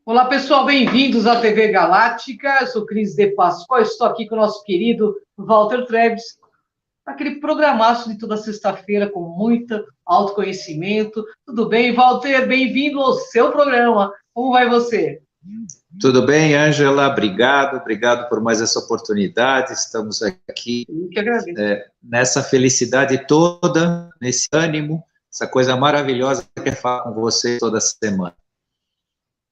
Olá, pessoal, bem-vindos à TV Galáctica. Eu sou Cris de Pascoal, estou aqui com o nosso querido Walter Trebs, aquele programaço de toda sexta-feira com muito autoconhecimento. Tudo bem, Walter? Bem-vindo ao seu programa. Como vai você? Tudo bem, Ângela? Obrigado por mais essa oportunidade. Estamos aqui nessa felicidade toda, nesse ânimo, essa coisa maravilhosa que é falar com você toda semana.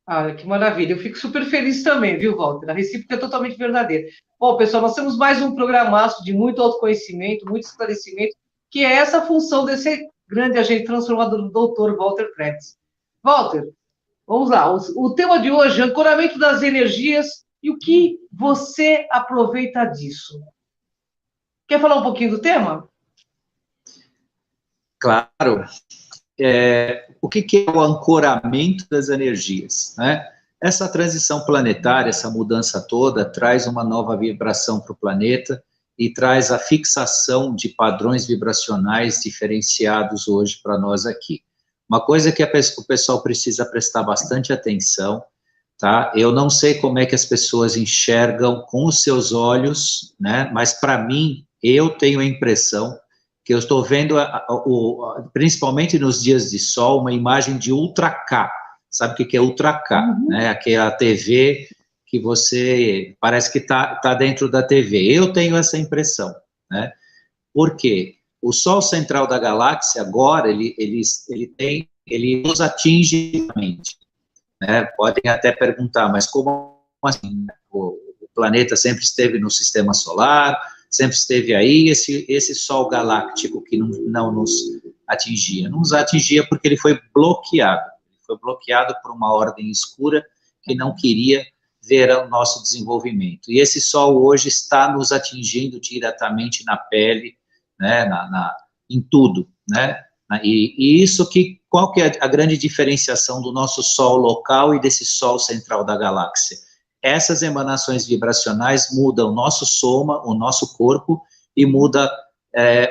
Ah, que maravilha. Eu fico super feliz também, viu, Walter? A recíproca é totalmente verdadeira. Bom, pessoal, nós temos mais um programaço de muito autoconhecimento, muito esclarecimento, que é essa função desse grande agente transformador do Dr. Walter Trebs. Walter, vamos lá. O tema de hoje é ancoramento das energias e o que você aproveita disso. Quer falar um pouquinho do tema? Claro. O que é o ancoramento das energias, né? Essa transição planetária, essa mudança toda, traz uma nova vibração para o planeta e traz a fixação de padrões vibracionais diferenciados hoje para nós aqui. Uma coisa que o pessoal precisa prestar bastante atenção, tá? Eu não sei como é que as pessoas enxergam com os seus olhos, né? Mas para mim, eu tenho a impressão que eu estou vendo, principalmente nos dias de sol, uma imagem de Ultra K. Sabe o que é Ultra K? Né? Aquela TV que você parece que tá dentro da TV. Eu tenho essa impressão, né? Por quê? O Sol central da galáxia agora ele nos atinge diretamente, né? Podem até perguntar, mas como assim? O planeta sempre esteve no sistema solar, sempre esteve aí, esse Sol galáctico que não nos atingia. Não nos atingia porque ele foi bloqueado. Ele foi bloqueado por uma ordem escura que não queria ver o nosso desenvolvimento. E esse Sol hoje está nos atingindo diretamente na pele, né, em tudo, né? E isso qual que é a grande diferenciação do nosso Sol local e desse Sol central da galáxia? Essas emanações vibracionais mudam o nosso soma, o nosso corpo, e muda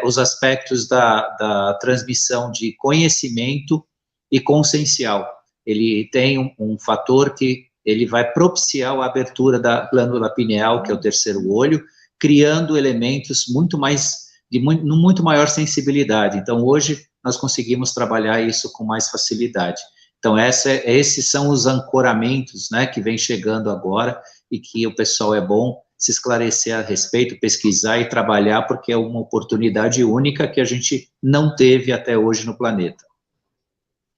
os aspectos da transmissão de conhecimento e consciencial. Ele tem um fator que ele vai propiciar a abertura da glândula pineal, que é o terceiro olho, criando elementos muito maior sensibilidade. Então, hoje, nós conseguimos trabalhar isso com mais facilidade. Então, esses são os ancoramentos, né, que vem chegando agora e que o pessoal é bom se esclarecer a respeito, pesquisar e trabalhar, porque é uma oportunidade única que a gente não teve até hoje no planeta.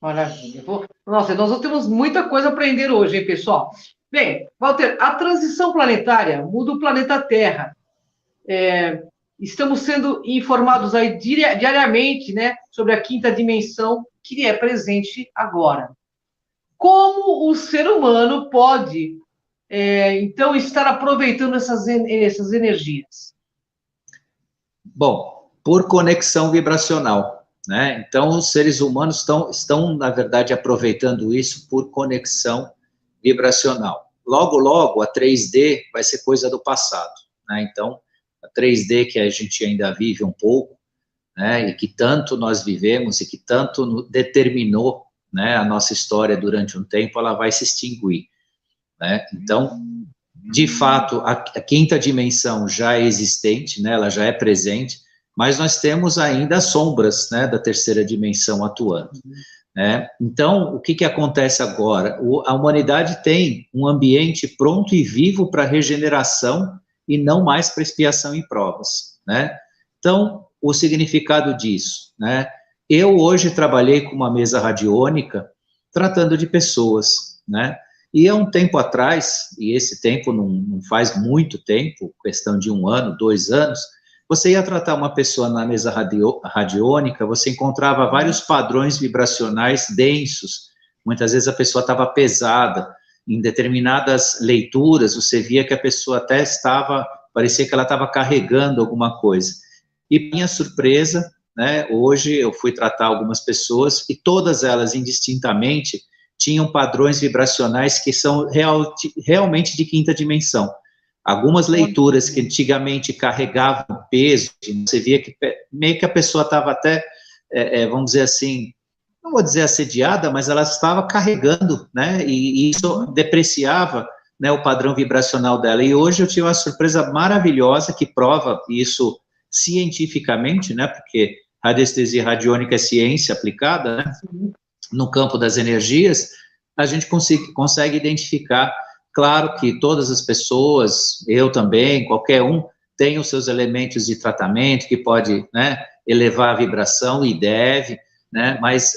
Maravilha. Nossa, nós temos muita coisa a aprender hoje, hein, pessoal? Bem, Walter, a transição planetária muda o planeta Terra. Estamos sendo informados aí diariamente, né, sobre a quinta dimensão que é presente agora. Como o ser humano pode, então, estar aproveitando essas energias? Bom, por conexão vibracional, né? Então, os seres humanos estão, na verdade, aproveitando isso por conexão vibracional. Logo, logo, a 3D vai ser coisa do passado, né? Então, a 3D que a gente ainda vive um pouco, né, e que tanto nós vivemos e que tanto determinou, né, a nossa história durante um tempo, ela vai se extinguir, né? Então, de fato, a quinta dimensão já é existente, né, ela já é presente, mas nós temos ainda sombras, né, da terceira dimensão atuando, né? Então, o que acontece agora? A humanidade tem um ambiente pronto e vivo para regeneração e não mais para expiação e provas, né? Então, o significado disso, né? Eu hoje trabalhei com uma mesa radiônica tratando de pessoas, né? E há um tempo atrás, e esse tempo não faz muito tempo, questão de 1 ano, 2 anos, você ia tratar uma pessoa na mesa radiônica, você encontrava vários padrões vibracionais densos, muitas vezes a pessoa estava pesada, em determinadas leituras você via que a pessoa até parecia que ela estava carregando alguma coisa. E minha surpresa, né, hoje eu fui tratar algumas pessoas e todas elas indistintamente tinham padrões vibracionais que são realmente de quinta dimensão. Algumas leituras que antigamente carregavam peso, você via que meio que a pessoa estava até, vamos dizer assim, não vou dizer assediada, mas ela estava carregando, né, e isso depreciava, né, o padrão vibracional dela. E hoje eu tive uma surpresa maravilhosa que prova isso cientificamente, né, porque radiestesia radiônica é ciência aplicada, né, no campo das energias, a gente consegue identificar, claro que todas as pessoas, eu também, qualquer um, tem os seus elementos de tratamento que pode, né, elevar a vibração e deve, né, mas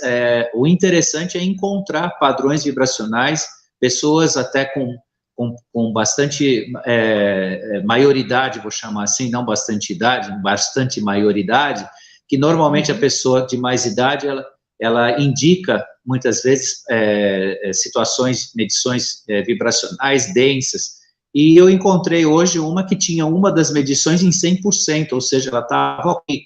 o interessante é encontrar padrões vibracionais, pessoas até com bastante maioridade, vou chamar assim, não bastante idade, bastante maioridade, que normalmente a pessoa de mais idade, ela indica, muitas vezes, situações, medições vibracionais densas, e eu encontrei hoje uma que tinha uma das medições em 100%, ou seja, ela estava ok,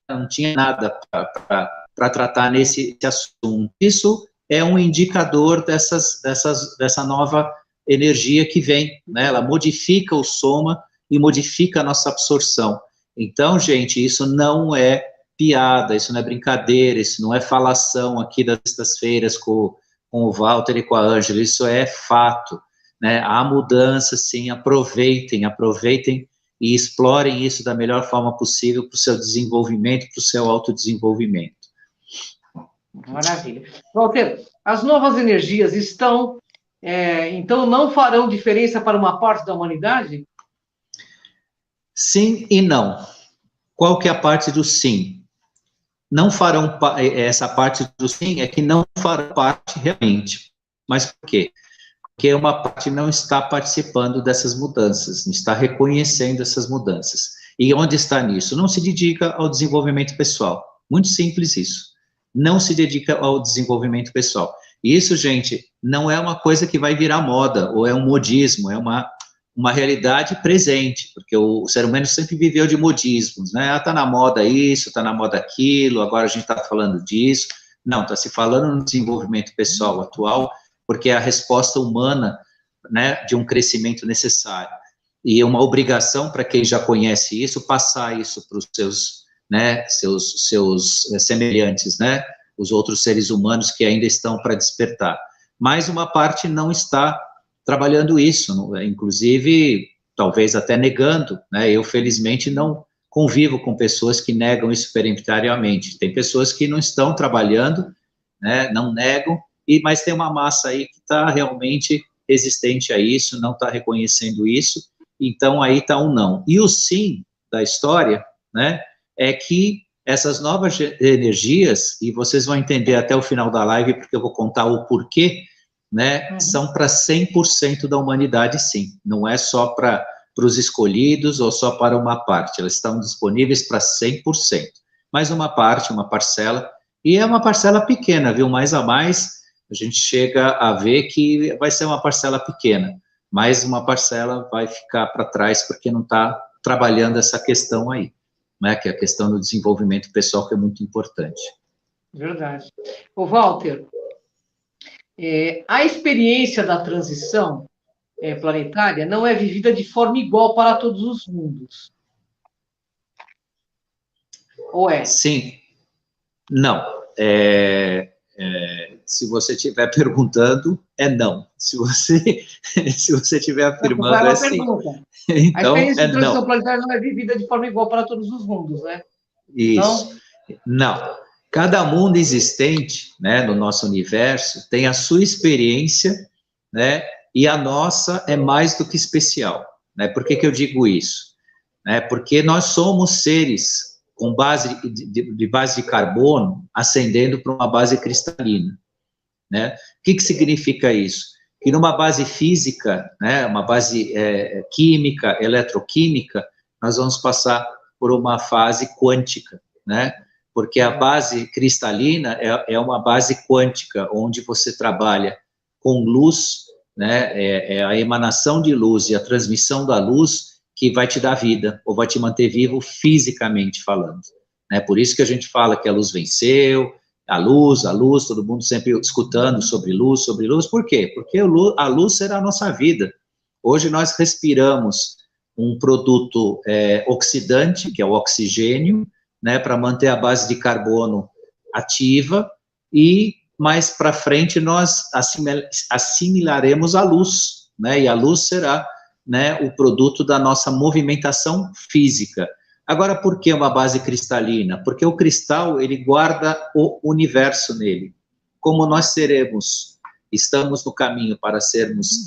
não tinha nada para tratar nesse assunto. Isso é um indicador dessa nova energia que vem, né? Ela modifica o soma e modifica a nossa absorção. Então, gente, isso não é piada, isso não é brincadeira, isso não é falação aqui das sextas-feiras com o Walter e com a Ângela, isso é fato, né? Há mudança, sim, aproveitem e explorem isso da melhor forma possível para o seu desenvolvimento, para o seu autodesenvolvimento. Maravilha. Walter, as novas energias estão, então, não farão diferença para uma parte da humanidade? Sim e não. Qual que é a parte do sim? Não farão, essa parte do sim é que não farão parte realmente. Mas por quê? Porque uma parte não está participando dessas mudanças, não está reconhecendo essas mudanças. E onde está nisso? Não se dedica ao desenvolvimento pessoal. Muito simples isso. Não se dedica ao desenvolvimento pessoal. E isso, gente, não é uma coisa que vai virar moda, ou é um modismo, é uma realidade presente, porque o ser humano sempre viveu de modismos, né? Ah, tá na moda isso, tá na moda aquilo, agora a gente está falando disso. Não, está se falando no desenvolvimento pessoal atual, porque é a resposta humana, né, de um crescimento necessário. E uma obrigação para quem já conhece isso, passar isso para os seus, né, seus semelhantes, né, os outros seres humanos que ainda estão para despertar. Mas uma parte não está trabalhando isso, inclusive, talvez até negando, né, eu felizmente não convivo com pessoas que negam isso peremptoriamente. Tem pessoas que não estão trabalhando, né, não negam, mas tem uma massa aí que está realmente resistente a isso, não está reconhecendo isso, então aí está um não. E o sim da história, né, é que essas novas energias, e vocês vão entender até o final da live, porque eu vou contar o porquê, né, são para 100% da humanidade, sim, não é só para os escolhidos ou só para uma parte, elas estão disponíveis para 100%, mas uma parte, uma parcela, e é uma parcela pequena, viu, mais a mais, a gente chega a ver que vai ser uma parcela pequena, mas uma parcela vai ficar para trás porque não está trabalhando essa questão aí, né, que é a questão do desenvolvimento pessoal, que é muito importante. Verdade. Ô, Walter, a experiência da transição planetária não é vivida de forma igual para todos os mundos. Ou é? Sim. Não. Se você estiver perguntando, é não. Se você estiver afirmando, é sim. Então, a experiência de transição planetária não é vivida de forma igual para todos os mundos, né? Isso. Não. Cada mundo existente, né, no nosso universo tem a sua experiência, né, e a nossa é mais do que especial, né? Por que eu digo isso? Porque nós somos seres com base de base de carbono ascendendo para uma base cristalina, né? O que significa isso? Que numa base física, né, uma base química, eletroquímica, nós vamos passar por uma fase quântica, né? Porque a base cristalina é uma base quântica, onde você trabalha com luz, né, é a emanação de luz e a transmissão da luz que vai te dar vida, ou vai te manter vivo fisicamente falando. Né? Por isso que a gente fala que a luz venceu, a luz, todo mundo sempre escutando sobre luz, por quê? Porque a luz será a nossa vida. Hoje nós respiramos um produto oxidante, que é o oxigênio, né, para manter a base de carbono ativa, e mais para frente nós assimilaremos a luz, né, e a luz será, né, o produto da nossa movimentação física. Agora, por que uma base cristalina? Porque o cristal, ele guarda o universo nele. Como nós estamos no caminho para sermos,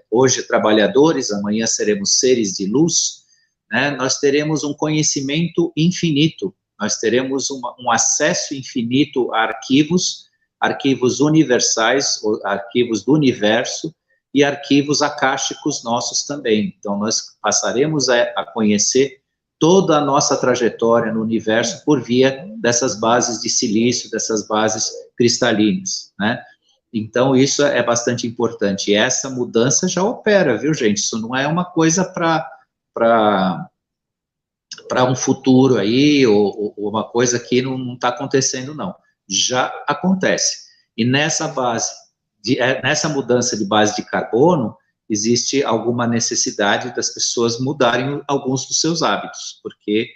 hoje, trabalhadores, amanhã seremos seres de luz, né, nós teremos um conhecimento infinito, nós teremos um acesso infinito a arquivos universais, arquivos do universo, e arquivos akáshicos nossos também. Então, nós passaremos a conhecer toda a nossa trajetória no universo por via dessas bases de silício, dessas bases cristalinas, né? Então, isso é bastante importante. E essa mudança já opera, viu, gente? Isso não é uma coisa para um futuro aí, ou uma coisa que não está acontecendo, não. Já acontece. E nessa mudança de base de carbono, existe alguma necessidade das pessoas mudarem alguns dos seus hábitos, porque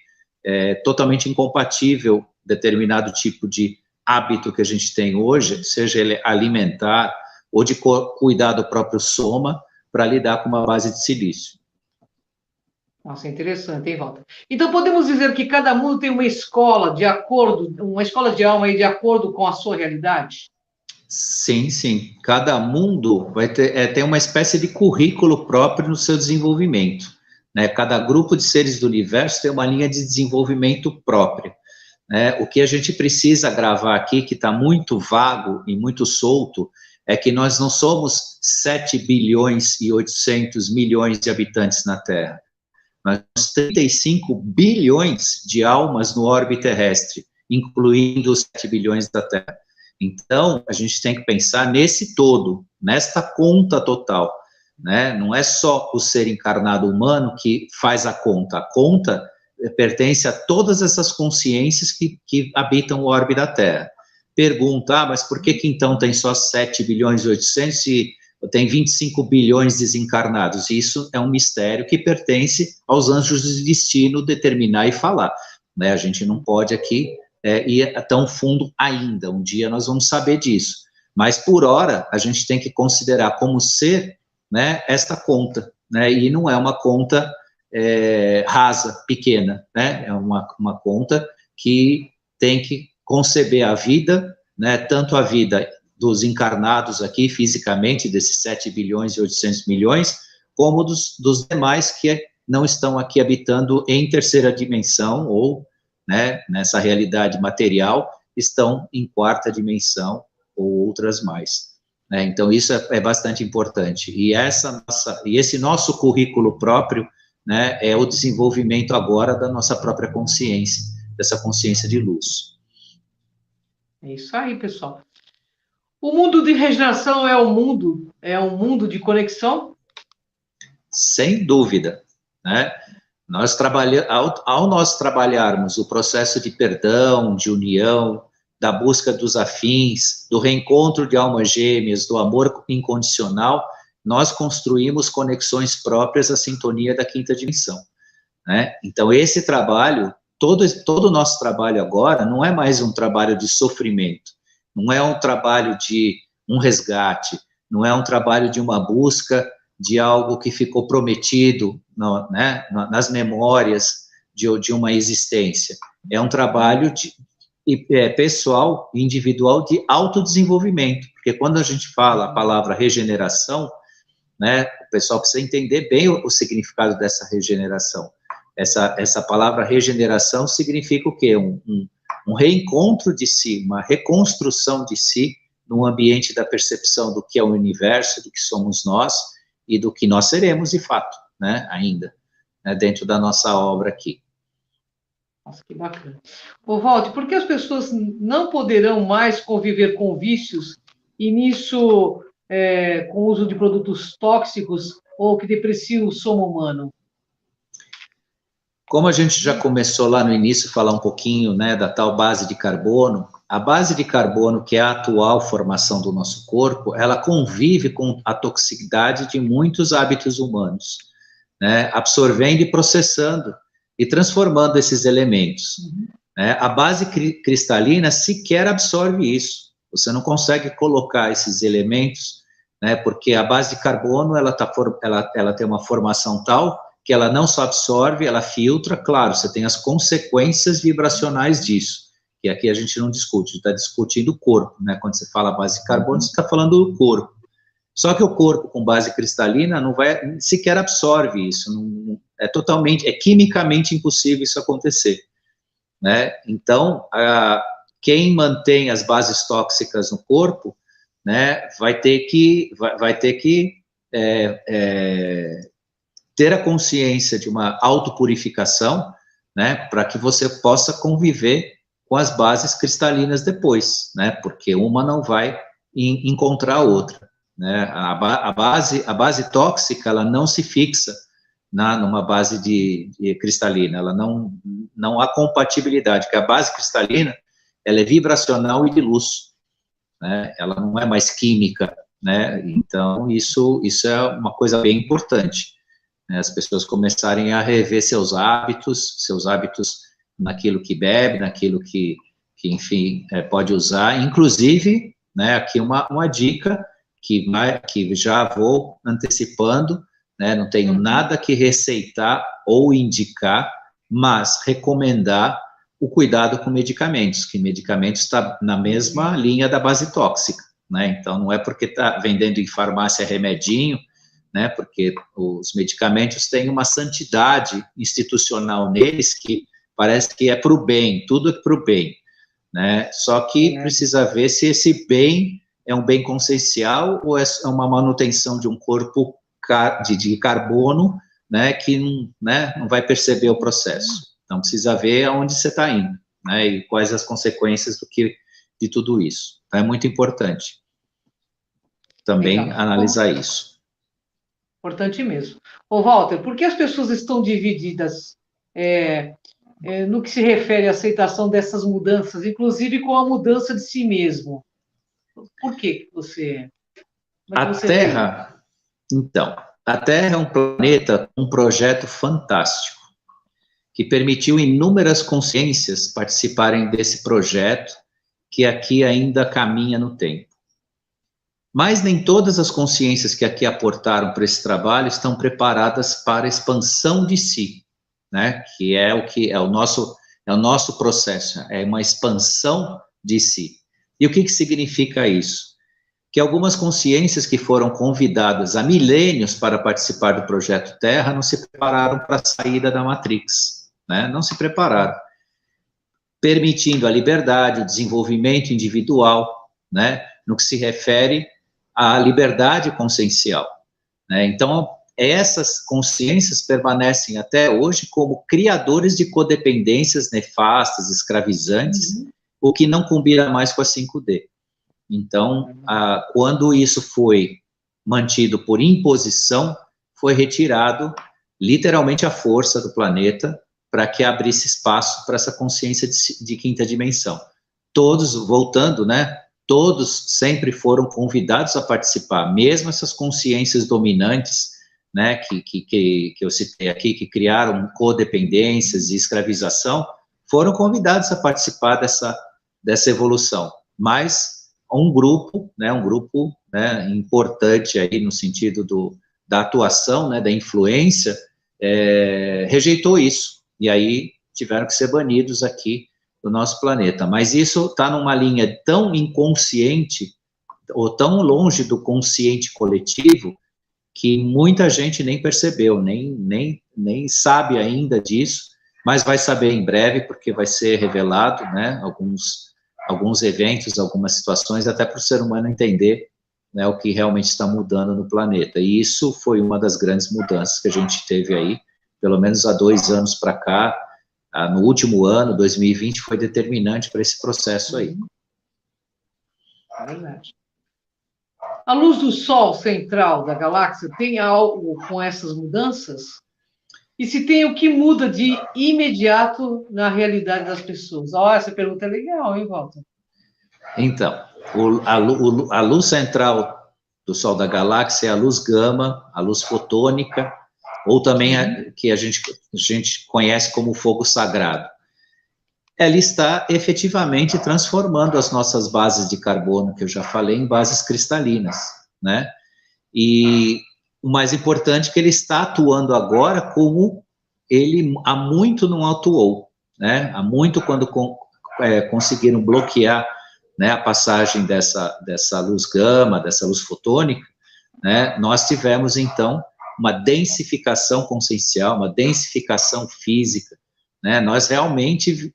é totalmente incompatível determinado tipo de hábito que a gente tem hoje, seja ele alimentar ou de cuidar do próprio soma, para lidar com uma base de silício. Nossa, interessante, hein, Walter? Então, podemos dizer que cada mundo tem uma escola de alma aí de acordo com a sua realidade? Sim, sim. Cada mundo vai ter uma espécie de currículo próprio no seu desenvolvimento, né? Cada grupo de seres do universo tem uma linha de desenvolvimento própria, né? O que a gente precisa gravar aqui, que está muito vago e muito solto, é que nós não somos 7 bilhões e 800 milhões de habitantes na Terra. Nós temos 35 bilhões de almas no orbe terrestre, incluindo os 7 bilhões da Terra. Então, a gente tem que pensar nesse todo, nesta conta total, né? Não é só o ser encarnado humano que faz a conta pertence a todas essas consciências que habitam o orbe da Terra. Pergunta, mas por que então tem só 7 bilhões e 800 e tem 25 bilhões desencarnados? Isso é um mistério que pertence aos anjos do destino determinar e falar, né? A gente não pode aqui ir tão fundo ainda, um dia nós vamos saber disso, mas por hora a gente tem que considerar como ser, né, esta conta, né, e não é uma conta rasa, pequena, né, é uma conta que tem que conceber a vida, né, tanto a vida dos encarnados aqui fisicamente, desses 7 bilhões e 800 milhões, como dos demais que não estão aqui habitando em terceira dimensão ou, né, nessa realidade material, estão em quarta dimensão ou outras mais, né? Então, isso é bastante importante. E esse nosso currículo próprio, né, é o desenvolvimento agora da nossa própria consciência, dessa consciência de luz. É isso aí, pessoal. O mundo de regeneração é um mundo de conexão? Sem dúvida, né? Ao nós trabalharmos o processo de perdão, de união, da busca dos afins, do reencontro de almas gêmeas, do amor incondicional, nós construímos conexões próprias à sintonia da quinta dimensão, né? Então, esse trabalho, todo o nosso trabalho agora, não é mais um trabalho de sofrimento, não é um trabalho de um resgate, não é um trabalho de uma busca de algo que ficou prometido, né, nas memórias de uma existência. É um trabalho pessoal, individual, de autodesenvolvimento, porque quando a gente fala a palavra regeneração, né, o pessoal precisa entender bem o significado dessa regeneração. Essa palavra regeneração significa o quê? Um reencontro de si, uma reconstrução de si, no ambiente da percepção do que é o universo, do que somos nós, e do que nós seremos, de fato, né, ainda, né, dentro da nossa obra aqui. Nossa, que bacana. Ô, Walter, por que as pessoas não poderão mais conviver com vícios e nisso, com o uso de produtos tóxicos ou que depreciam o soma humano? Como a gente já começou lá no início a falar um pouquinho, né, da tal base de carbono, a base de carbono, que é a atual formação do nosso corpo, ela convive com a toxicidade de muitos hábitos humanos, né, absorvendo e processando e transformando esses elementos. né? A base cristalina sequer absorve isso. Você não consegue colocar esses elementos, né? Porque a base de carbono, ela tem uma formação tal que ela não só absorve, ela filtra. Claro, você tem as consequências vibracionais disso, que aqui a gente não discute, está discutindo o corpo, né? Quando você fala base de carbono, você está falando do corpo. Só que o corpo com base cristalina não vai, sequer absorve isso, é quimicamente impossível isso acontecer, né? Então, quem mantém as bases tóxicas no corpo, né, vai ter que ter a consciência de uma autopurificação, né, para que você possa conviver com as bases cristalinas depois, né, porque uma não vai encontrar a outra, né. A base tóxica, ela não se fixa numa base de cristalina, ela não há compatibilidade, porque a base cristalina, ela é vibracional e de luz, né, ela não é mais química, né, então isso é uma coisa bem importante, né, as pessoas começarem a rever seus hábitos naquilo que bebe, naquilo que enfim, pode usar, inclusive, né, aqui uma dica que já vou antecipando, né, não tenho nada que receitar ou indicar, mas recomendar o cuidado com medicamentos, que medicamentos está na mesma linha da base tóxica, né, então não é porque está vendendo em farmácia remedinho, né, porque os medicamentos têm uma santidade institucional neles que parece que é para o bem, tudo é para o bem, né, só que precisa ver se esse bem é um bem consciencial ou é uma manutenção de um corpo de carbono, né, que não vai perceber o processo. Então, precisa ver aonde você está indo, né, e quais as consequências de tudo isso. Então, é muito importante também analisar isso. Importante mesmo. Ô, Walter, por que as pessoas estão divididas no que se refere à aceitação dessas mudanças, inclusive com a mudança de si mesmo? Por que você... A Terra, então, a Terra é um planeta, um projeto fantástico, que permitiu inúmeras consciências participarem desse projeto, que aqui ainda caminha no tempo. Mas nem todas as consciências que aqui aportaram para esse trabalho estão preparadas para a expansão de si, né? Que é o nosso processo, é uma expansão de si. E o que significa isso? Que algumas consciências que foram convidadas há milênios para participar do Projeto Terra não se prepararam para a saída da Matrix, né? Não se prepararam, permitindo a liberdade, o desenvolvimento individual, né? No que se refere à liberdade consciencial, né? Então, essas consciências permanecem até hoje como criadores de codependências nefastas, escravizantes, o que não combina mais com a 5D. Então, quando isso foi mantido por imposição, foi retirado literalmente a força do planeta para que abrisse espaço para essa consciência de quinta dimensão. Todos, voltando, né, todos sempre foram convidados a participar, mesmo essas consciências dominantes, né, que eu citei aqui, que criaram codependências e escravização, foram convidados a participar dessa evolução, mas um grupo, né, importante aí no sentido da atuação, né, da influência, rejeitou isso, e aí tiveram que ser banidos aqui do nosso planeta. Mas isso está numa linha tão inconsciente, ou tão longe do consciente coletivo, que muita gente nem percebeu, nem sabe ainda disso, mas vai saber em breve, porque vai ser revelado, né, alguns eventos, algumas situações, até para o ser humano entender, né, o que realmente está mudando no planeta. E isso foi uma das grandes mudanças que a gente teve aí, pelo menos há 2 anos para cá. No último ano, 2020, foi determinante para esse processo aí. É verdade. A luz do Sol central da galáxia tem algo com essas mudanças? E se tem, o que muda de imediato na realidade das pessoas? Essa pergunta é legal, hein, Walter? Então, a luz central do Sol da galáxia é a luz gama, a luz fotônica, ou também que a gente conhece como fogo sagrado. ela está efetivamente transformando as nossas bases de carbono, que eu já falei, em bases cristalinas, né? E o mais importante é que ele está atuando agora como ele há muito não atuou, né? Há muito, quando conseguiram bloquear, né, a passagem dessa luz gama, dessa luz fotônica, né, nós tivemos, então, uma densificação consciencial, uma densificação física, né? Nós realmente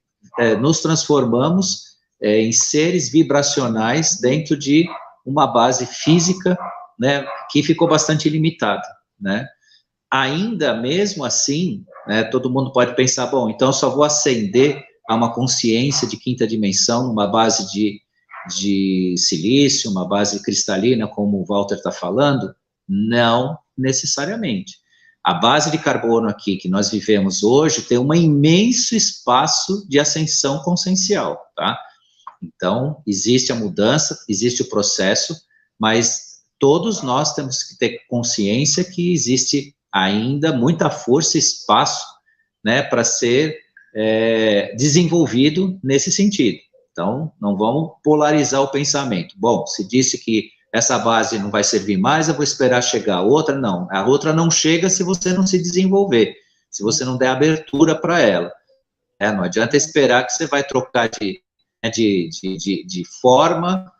nos transformamos em seres vibracionais dentro de uma base física, né, que ficou bastante limitada, né? Ainda mesmo assim, né, todo mundo pode pensar, bom, então eu só vou ascender a uma consciência de quinta dimensão, numa base de silício, uma base cristalina, como o Walter está falando? Não necessariamente. A base de carbono aqui que nós vivemos hoje tem um imenso espaço de ascensão consciencial, tá? Então, existe a mudança, existe o processo, mas todos nós temos que ter consciência que existe ainda muita força e espaço, né, para ser desenvolvido nesse sentido. Então, não vamos polarizar o pensamento. Bom, se disse que essa base não vai servir mais, eu vou esperar chegar a outra. Não, a outra não chega se você não se desenvolver, se você não der abertura para ela. Não adianta esperar que você vai trocar de forma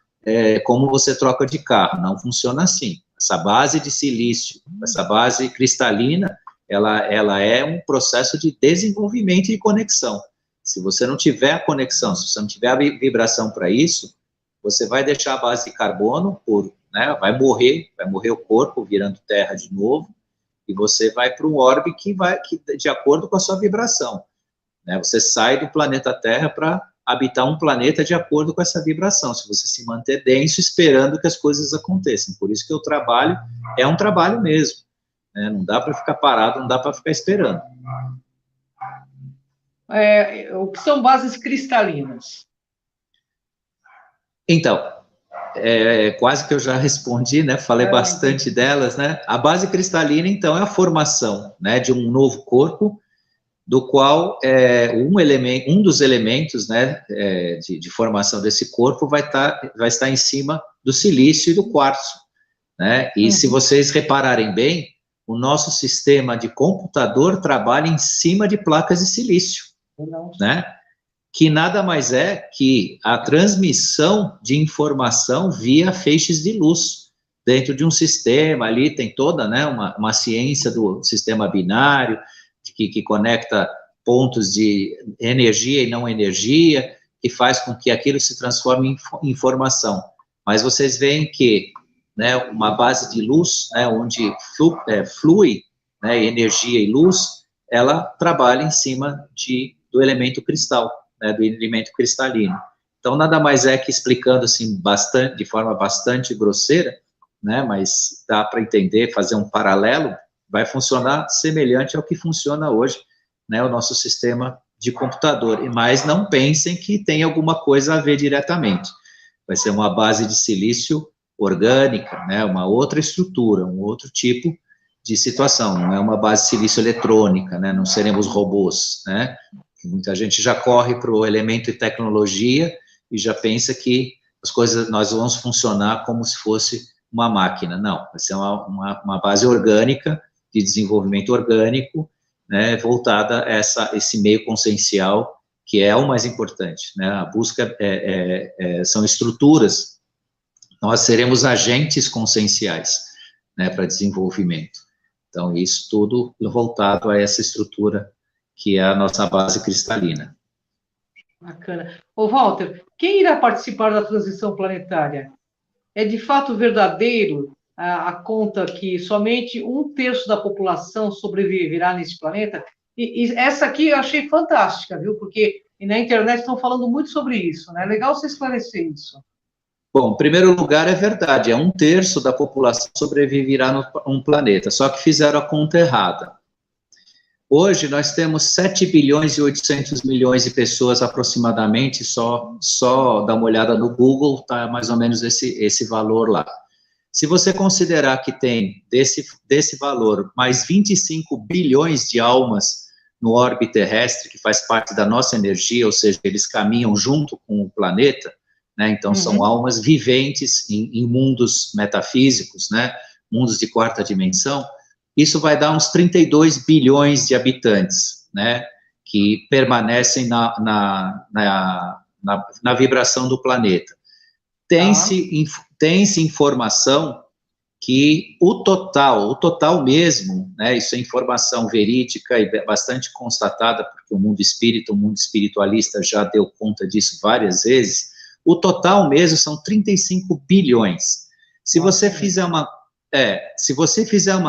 como você troca de carro. Não funciona assim. Essa base de silício, essa base cristalina, ela é um processo de desenvolvimento e conexão. Se você não tiver a conexão, se você não tiver a vibração para isso, você vai deixar a base de carbono né, vai morrer o corpo virando terra de novo, e você vai para um orbe que de acordo com a sua vibração, né? Você sai do planeta Terra para habitar um planeta de acordo com essa vibração, se você se manter denso esperando que as coisas aconteçam. Por isso que o trabalho é um trabalho mesmo, né? Não dá para ficar parado, não dá para ficar esperando. O que são bases cristalinas? Então, quase que eu já respondi, né? Falei bastante delas, né? A base cristalina, então, é a formação, né, de um novo corpo, do qual um dos elementos, né, de formação desse corpo vai estar em cima do silício e do quartzo, né? E se vocês repararem bem, o nosso sistema de computador trabalha em cima de placas de silício, né? Que nada mais é que a transmissão de informação via feixes de luz dentro de um sistema. Ali tem toda, né, uma ciência do sistema binário, que conecta pontos de energia e não energia, que faz com que aquilo se transforme em informação. Mas vocês veem que, né, uma base de luz, né, onde flui, né, energia e luz, ela trabalha em cima do elemento cristal, né, do elemento cristalino. Então, nada mais é que, explicando assim, de forma bastante grosseira, né, mas dá para entender, fazer um paralelo, vai funcionar semelhante ao que funciona hoje, né, o nosso sistema de computador. Mas não pensem que tem alguma coisa a ver diretamente. Vai ser uma base de silício orgânica, né, uma outra estrutura, um outro tipo de situação. Não é uma base de silício eletrônica, né, não seremos robôs, né. Muita gente já corre para o elemento e tecnologia e já pensa que nós vamos funcionar como se fosse uma máquina. Não, vai ser uma base orgânica, de desenvolvimento orgânico, né, voltada a esse meio consciencial, que é o mais importante, né? A busca são estruturas, nós seremos agentes conscienciais, né, para desenvolvimento. Então, isso tudo voltado a essa estrutura que é a nossa base cristalina. Bacana. Ô, Walter, quem irá participar da transição planetária? É de fato verdadeiro a conta que somente 1/3 da população sobreviverá nesse planeta? E essa aqui eu achei fantástica, viu? Porque na internet estão falando muito sobre isso, né? É legal você esclarecer isso. Bom, em primeiro lugar, é verdade, 1/3 da população sobreviverá num planeta, só que fizeram a conta errada. Hoje, nós temos 7 bilhões e 800 milhões de pessoas, aproximadamente, só dá uma olhada no Google, tá mais ou menos esse valor lá. Se você considerar que tem, desse valor, mais 25 bilhões de almas no orbe terrestre, que faz parte da nossa energia, ou seja, eles caminham junto com o planeta, né? Então, são almas viventes em mundos metafísicos, né? Mundos de quarta dimensão. Isso vai dar uns 32 bilhões de habitantes, né? Que permanecem na vibração do planeta. Tem-se informação que o total mesmo, né, isso é informação verídica e bastante constatada, porque o mundo espiritualista já deu conta disso várias vezes, o total mesmo são 35 bilhões. Se você fizer uma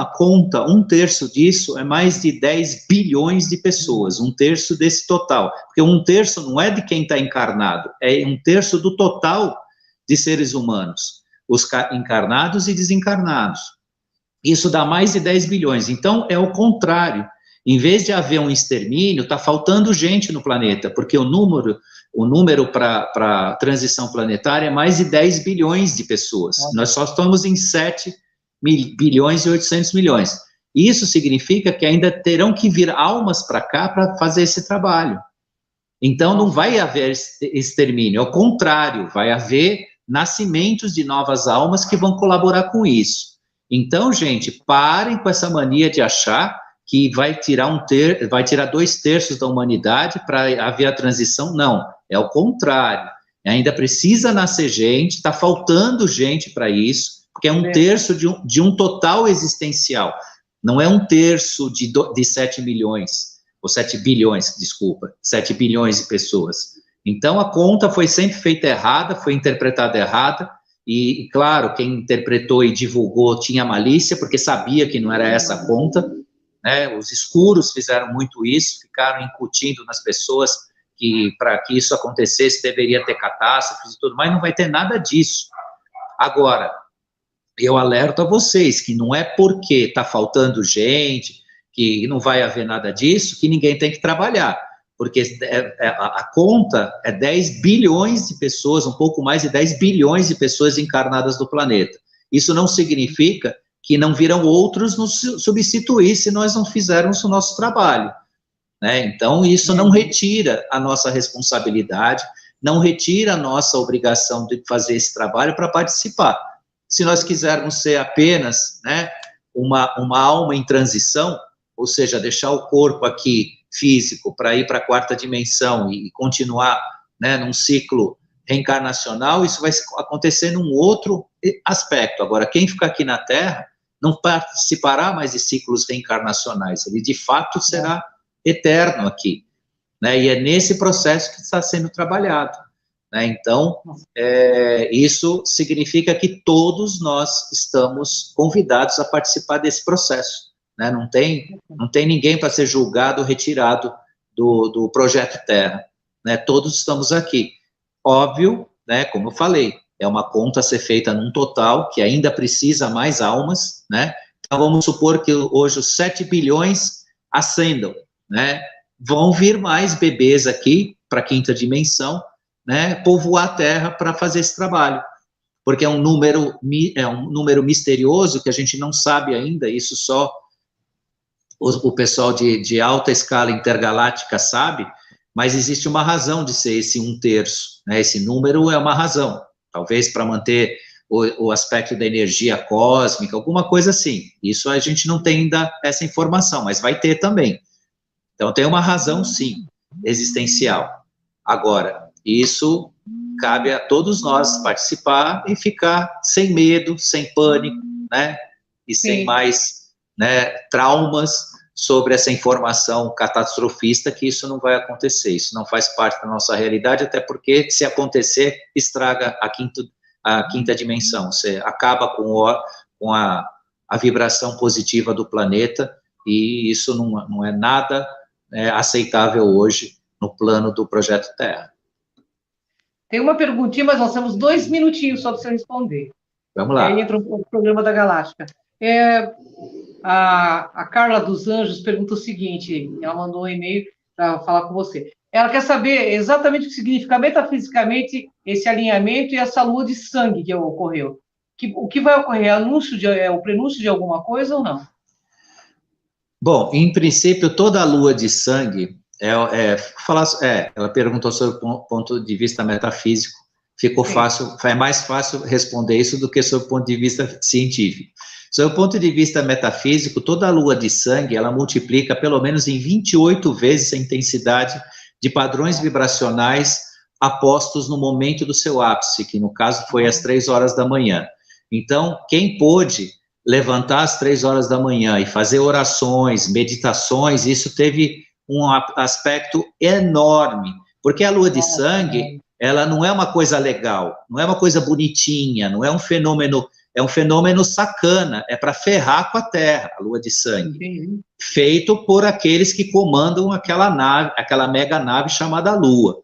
conta, 1/3 disso é mais de 10 bilhões de pessoas, 1/3 desse total, porque 1/3 não é de quem está encarnado, é 1/3 do total de seres humanos, os encarnados e desencarnados. Isso dá mais de 10 bilhões. Então, é o contrário. Em vez de haver um extermínio, está faltando gente no planeta, porque o número para transição planetária é mais de 10 bilhões de pessoas. Nós só estamos em 7 bilhões e 800 milhões. Isso significa que ainda terão que vir almas para cá para fazer esse trabalho. Então, não vai haver extermínio, ao contrário, vai haver nascimentos de novas almas que vão colaborar com isso. Então, gente, parem com essa mania de achar que vai tirar 2/3 da humanidade para haver a transição. Não, é o contrário. Ainda precisa nascer gente, está faltando gente para isso, porque é 1/3 de um total existencial. Não é 1/3 de 7 milhões, ou 7 bilhões, desculpa, 7 bilhões de pessoas. Então, a conta foi sempre feita errada, foi interpretada errada, e, claro, quem interpretou e divulgou tinha malícia, porque sabia que não era essa a conta, né? Os escuros fizeram muito isso, ficaram incutindo nas pessoas que, para que isso acontecesse, deveria ter catástrofes e tudo, mas não vai ter nada disso. Agora, eu alerto a vocês que não é porque está faltando gente, que não vai haver nada disso, que ninguém tem que trabalhar, porque a conta é 10 bilhões de pessoas, um pouco mais de 10 bilhões de pessoas encarnadas no planeta. Isso não significa que não virão outros nos substituir se nós não fizermos o nosso trabalho, né? Então, isso não retira a nossa responsabilidade, não retira a nossa obrigação de fazer esse trabalho para participar. Se nós quisermos ser apenas, né, uma alma em transição, ou seja, deixar o corpo aqui físico para ir para a quarta dimensão e continuar, né, num ciclo reencarnacional, isso vai acontecer num outro aspecto. Agora, quem ficar aqui na Terra não participará mais de ciclos reencarnacionais, ele de fato será eterno aqui, né, e é nesse processo que está sendo trabalhado, né? Então, isso significa que todos nós estamos convidados a participar desse processo, né? Não tem ninguém para ser julgado ou retirado do Projeto Terra, né? Todos estamos aqui. Óbvio, né, como eu falei, é uma conta a ser feita num total, que ainda precisa mais almas, né? Então, vamos supor que hoje os 7 bilhões ascendam, né? Vão vir mais bebês aqui para a quinta dimensão, né, povoar a Terra para fazer esse trabalho, porque é um número misterioso que a gente não sabe ainda, isso só o pessoal de alta escala intergaláctica sabe, mas existe uma razão de ser esse 1/3, né, esse número é uma razão, talvez para manter o aspecto da energia cósmica, alguma coisa assim, isso a gente não tem ainda essa informação, mas vai ter também. Então tem uma razão, sim, existencial. Agora, isso cabe a todos nós participar e ficar sem medo, sem pânico, né? E sem mais, né, traumas sobre essa informação catastrofista, que isso não vai acontecer, isso não faz parte da nossa realidade, até porque, se acontecer, estraga a quinta dimensão, você acaba com a vibração positiva do planeta, e isso não é nada aceitável hoje no plano do Projeto Terra. Tem uma perguntinha, mas nós temos 2 minutinhos só para você responder. Vamos lá. Aí entra o programa da Galáctica. A Carla dos Anjos pergunta o seguinte, ela mandou um e-mail para falar com você. Ela quer saber exatamente o que significa metafisicamente esse alinhamento e essa lua de sangue que ocorreu. O que vai ocorrer? O prenúncio de alguma coisa ou não? Bom, em princípio, toda a lua de sangue, ela perguntou sobre o ponto de vista metafísico, ficou fácil, é mais fácil responder isso do que sob o ponto de vista científico. Sob o ponto de vista metafísico, toda a lua de sangue, ela multiplica pelo menos em 28 vezes a intensidade de padrões vibracionais apostos no momento do seu ápice, que no caso foi às 3 horas da manhã. Então, quem pôde levantar às 3 horas da manhã e fazer orações, meditações, isso teve um aspecto enorme, porque a lua de sangue, ela não é uma coisa legal, não é uma coisa bonitinha, não é um fenômeno sacana, é para ferrar com a Terra, a lua de sangue, feito por aqueles que comandam aquela nave, aquela mega nave chamada Lua.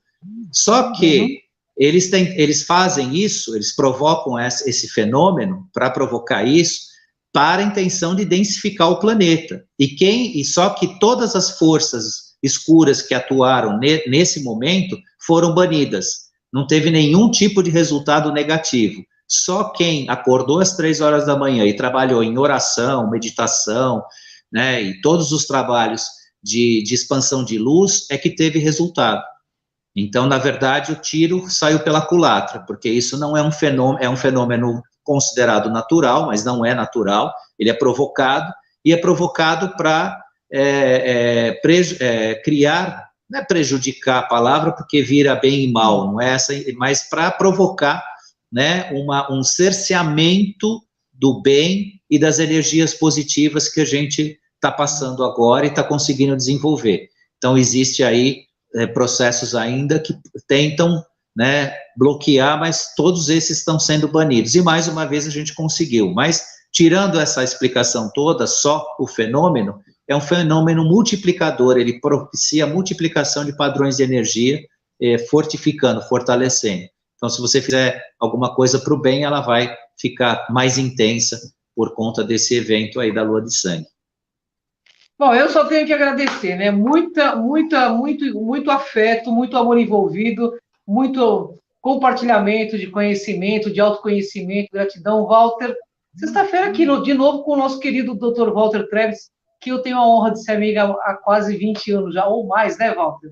Só que eles fazem isso, eles provocam esse fenômeno para provocar isso, para a intenção de densificar o planeta. E só que todas as forças escuras que atuaram nesse momento foram banidas. Não teve nenhum tipo de resultado negativo. Só quem acordou às 3 horas da manhã e trabalhou em oração, meditação, né, e todos os trabalhos de expansão de luz é que teve resultado. Então, na verdade, o tiro saiu pela culatra, porque isso não é um fenômeno considerado natural, mas não é natural, ele é provocado, e é provocado para criar, não é prejudicar a palavra, porque vira bem e mal, não é essa, mas para provocar, né, um cerceamento do bem e das energias positivas que a gente está passando agora e está conseguindo desenvolver. Então, existe aí processos ainda que tentam, né, bloquear, mas todos esses estão sendo banidos. E mais uma vez a gente conseguiu. Mas, tirando essa explicação toda, só o fenômeno, é um fenômeno multiplicador, ele propicia a multiplicação de padrões de energia, fortificando, fortalecendo. Então, se você fizer alguma coisa para o bem, ela vai ficar mais intensa por conta desse evento aí da lua de sangue. Bom, eu só tenho que agradecer, né? Muito afeto, muito amor envolvido, muito compartilhamento de conhecimento, de autoconhecimento, gratidão, Walter. Sexta-feira aqui, de novo, com o nosso querido Dr. Walter Treves, que eu tenho a honra de ser amiga há quase 20 anos já, ou mais, né, Walter?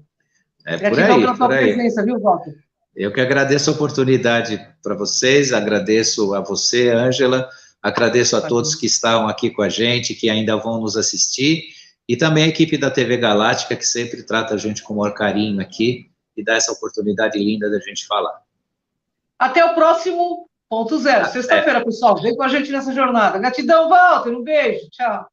Gratidão pela tua presença, viu, Walter? Eu que agradeço a oportunidade para vocês, agradeço a você, Ângela, agradeço a todos que estão aqui com a gente, que ainda vão nos assistir, e também a equipe da TV Galáctica, que sempre trata a gente com o maior carinho aqui, e dá essa oportunidade linda da gente falar. Até o próximo ponto zero. Sexta-feira, pessoal. Vem com a gente nessa jornada. Gratidão, Walter. Um beijo. Tchau.